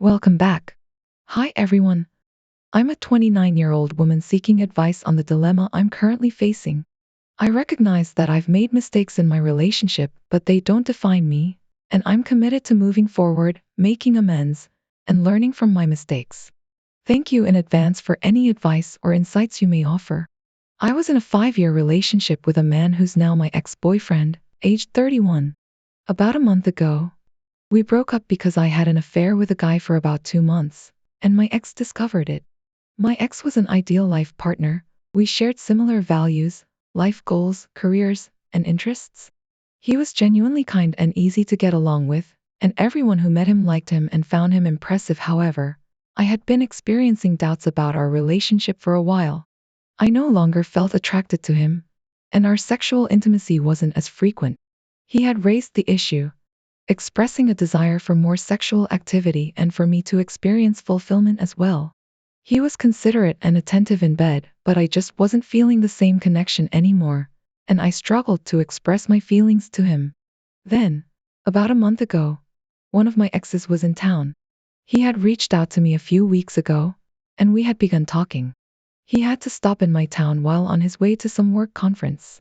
Welcome back. Hi everyone. I'm a 29-year-old woman seeking advice on the dilemma I'm currently facing. I recognize that I've made mistakes in my relationship, but they don't define me, and I'm committed to moving forward, making amends, and learning from my mistakes. Thank you in advance for any advice or insights you may offer. I was in a 5-year relationship with a man who's now my ex-boyfriend, aged 31. About a month ago, we broke up because I had an affair with a guy for about 2 months, and my ex discovered it. My ex was an ideal life partner. We shared similar values, life goals, careers, and interests. He was genuinely kind and easy to get along with, and everyone who met him liked him and found him impressive. However, I had been experiencing doubts about our relationship for a while. I no longer felt attracted to him, and our sexual intimacy wasn't as frequent. He had raised the issue, expressing a desire for more sexual activity and for me to experience fulfillment as well. He was considerate and attentive in bed, but I just wasn't feeling the same connection anymore, and I struggled to express my feelings to him. Then, about a month ago, one of my exes was in town. He had reached out to me a few weeks ago, and we had begun talking. He had to stop in my town while on his way to some work conference.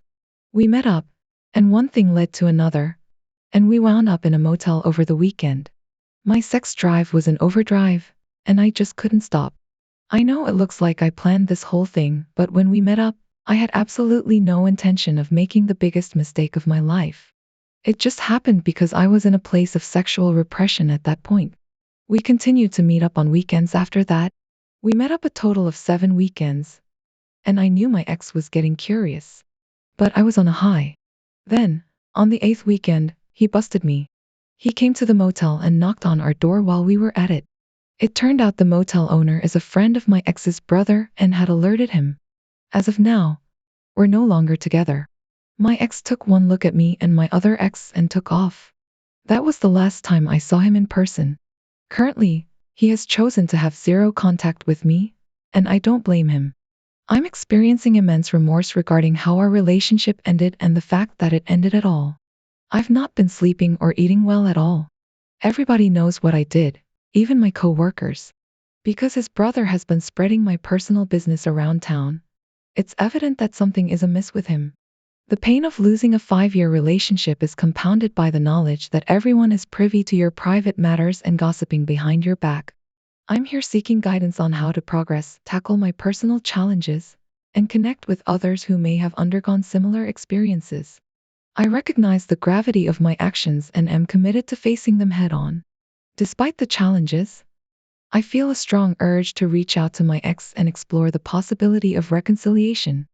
We met up, and one thing led to another, and we wound up in a motel over the weekend. My sex drive was in overdrive, and I just couldn't stop. I know it looks like I planned this whole thing, but when we met up, I had absolutely no intention of making the biggest mistake of my life. It just happened because I was in a place of sexual repression at that point. We continued to meet up on weekends after that. We met up a total of 7 weekends, and I knew my ex was getting curious. But I was on a high. Then, on the 8th weekend, he busted me. He came to the motel and knocked on our door while we were at it. It turned out the motel owner is a friend of my ex's brother and had alerted him. As of now, we're no longer together. My ex took one look at me and my other ex and took off. That was the last time I saw him in person. Currently, he has chosen to have zero contact with me, and I don't blame him. I'm experiencing immense remorse regarding how our relationship ended and the fact that it ended at all. I've not been sleeping or eating well at all. Everybody knows what I did, even my co-workers. Because his brother has been spreading my personal business around town, it's evident that something is amiss with him. The pain of losing a 5-year relationship is compounded by the knowledge that everyone is privy to your private matters and gossiping behind your back. I'm here seeking guidance on how to progress, tackle my personal challenges, and connect with others who may have undergone similar experiences. I recognize the gravity of my actions and am committed to facing them head on. Despite the challenges, I feel a strong urge to reach out to my ex and explore the possibility of reconciliation.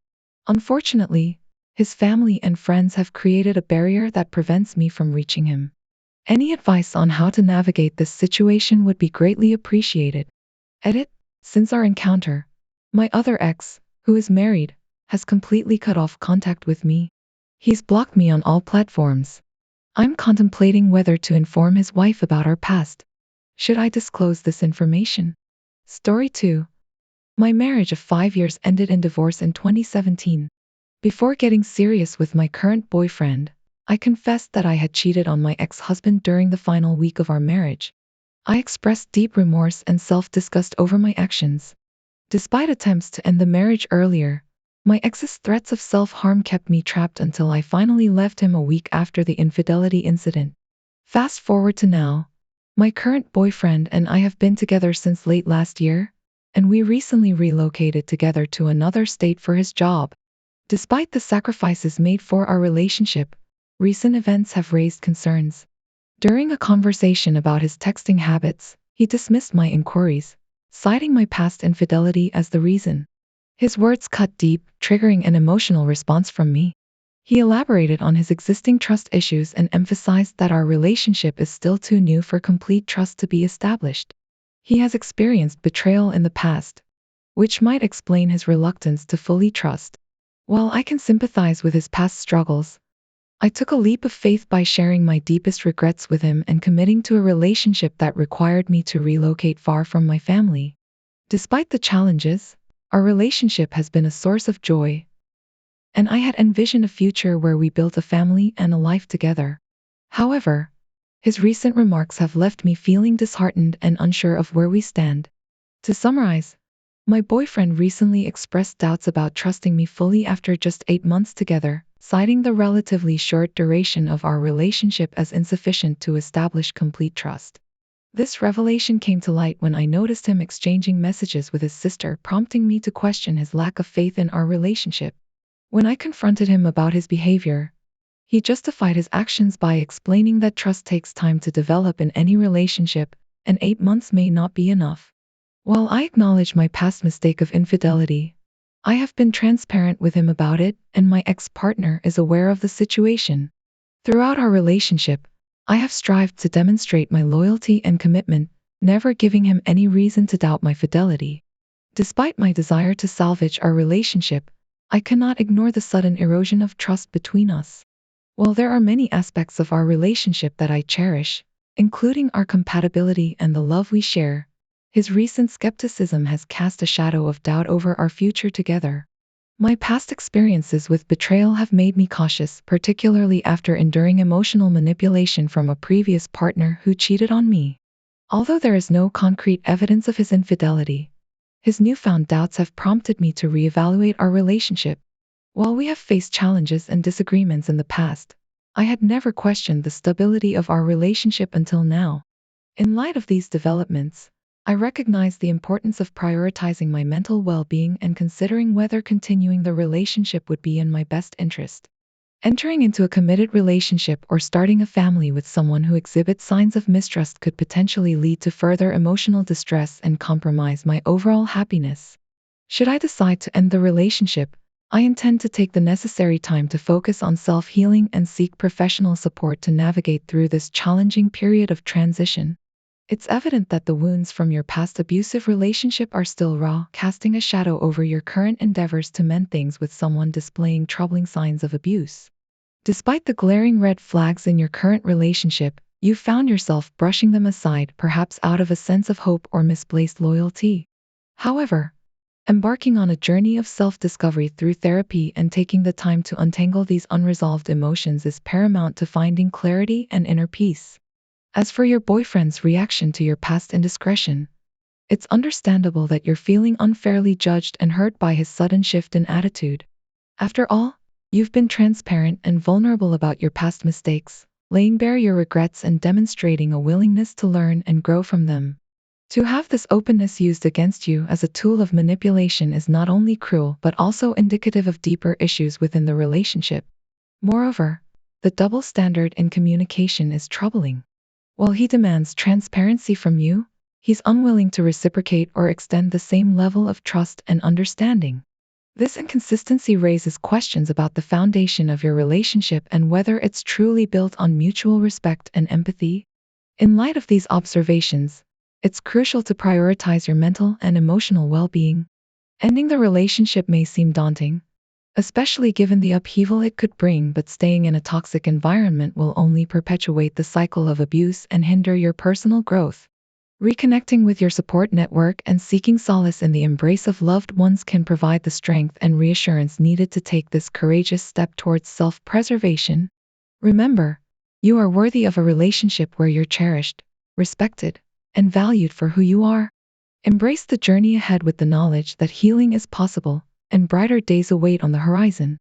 Unfortunately, his family and friends have created a barrier that prevents me from reaching him. Any advice on how to navigate this situation would be greatly appreciated. Edit. Since our encounter, my other ex, who is married, has completely cut off contact with me. He's blocked me on all platforms. I'm contemplating whether to inform his wife about our past. Should I disclose this information? Story 2. My marriage of 5 years ended in divorce in 2017. Before getting serious with my current boyfriend, I confessed that I had cheated on my ex-husband during the final week of our marriage. I expressed deep remorse and self-disgust over my actions. Despite attempts to end the marriage earlier, my ex's threats of self-harm kept me trapped until I finally left him a week after the infidelity incident. Fast forward to now. My current boyfriend and I have been together since late last year, and we recently relocated together to another state for his job. Despite the sacrifices made for our relationship, recent events have raised concerns. During a conversation about his texting habits, he dismissed my inquiries, citing my past infidelity as the reason. His words cut deep, triggering an emotional response from me. He elaborated on his existing trust issues and emphasized that our relationship is still too new for complete trust to be established. He has experienced betrayal in the past, which might explain his reluctance to fully trust. While I can sympathize with his past struggles, I took a leap of faith by sharing my deepest regrets with him and committing to a relationship that required me to relocate far from my family. Despite the challenges, our relationship has been a source of joy, and I had envisioned a future where we built a family and a life together. However, His recent remarks have left me feeling disheartened and unsure of where we stand. To summarize, my boyfriend recently expressed doubts about trusting me fully after just 8 months together, citing the relatively short duration of our relationship as insufficient to establish complete trust. This revelation came to light when I noticed him exchanging messages with his sister, prompting me to question his lack of faith in our relationship. When I confronted him about his behavior, he justified his actions by explaining that trust takes time to develop in any relationship, and 8 months may not be enough. While I acknowledge my past mistake of infidelity, I have been transparent with him about it, and my ex-partner is aware of the situation. Throughout our relationship, I have strived to demonstrate my loyalty and commitment, never giving him any reason to doubt my fidelity. Despite my desire to salvage our relationship, I cannot ignore the sudden erosion of trust between us. While there are many aspects of our relationship that I cherish, including our compatibility and the love we share, his recent skepticism has cast a shadow of doubt over our future together. My past experiences with betrayal have made me cautious, particularly after enduring emotional manipulation from a previous partner who cheated on me. Although there is no concrete evidence of his infidelity, his newfound doubts have prompted me to reevaluate our relationship. While we have faced challenges and disagreements in the past, I had never questioned the stability of our relationship until now. In light of these developments, I recognize the importance of prioritizing my mental well-being and considering whether continuing the relationship would be in my best interest. Entering into a committed relationship or starting a family with someone who exhibits signs of mistrust could potentially lead to further emotional distress and compromise my overall happiness. Should I decide to end the relationship, I intend to take the necessary time to focus on self-healing and seek professional support to navigate through this challenging period of transition. It's evident that the wounds from your past abusive relationship are still raw, casting a shadow over your current endeavors to mend things with someone displaying troubling signs of abuse. Despite the glaring red flags in your current relationship, you found yourself brushing them aside, perhaps out of a sense of hope or misplaced loyalty. However, embarking on a journey of self-discovery through therapy and taking the time to untangle these unresolved emotions is paramount to finding clarity and inner peace. As for your boyfriend's reaction to your past indiscretion, it's understandable that you're feeling unfairly judged and hurt by his sudden shift in attitude. After all, you've been transparent and vulnerable about your past mistakes, laying bare your regrets and demonstrating a willingness to learn and grow from them. To have this openness used against you as a tool of manipulation is not only cruel but also indicative of deeper issues within the relationship. Moreover, the double standard in communication is troubling. While he demands transparency from you, he's unwilling to reciprocate or extend the same level of trust and understanding. This inconsistency raises questions about the foundation of your relationship and whether it's truly built on mutual respect and empathy. In light of these observations, it's crucial to prioritize your mental and emotional well-being. Ending the relationship may seem daunting, especially given the upheaval it could bring, but staying in a toxic environment will only perpetuate the cycle of abuse and hinder your personal growth. Reconnecting with your support network and seeking solace in the embrace of loved ones can provide the strength and reassurance needed to take this courageous step towards self-preservation. Remember, you are worthy of a relationship where you're cherished, respected, and valued for who you are. Embrace the journey ahead with the knowledge that healing is possible and brighter days await on the horizon.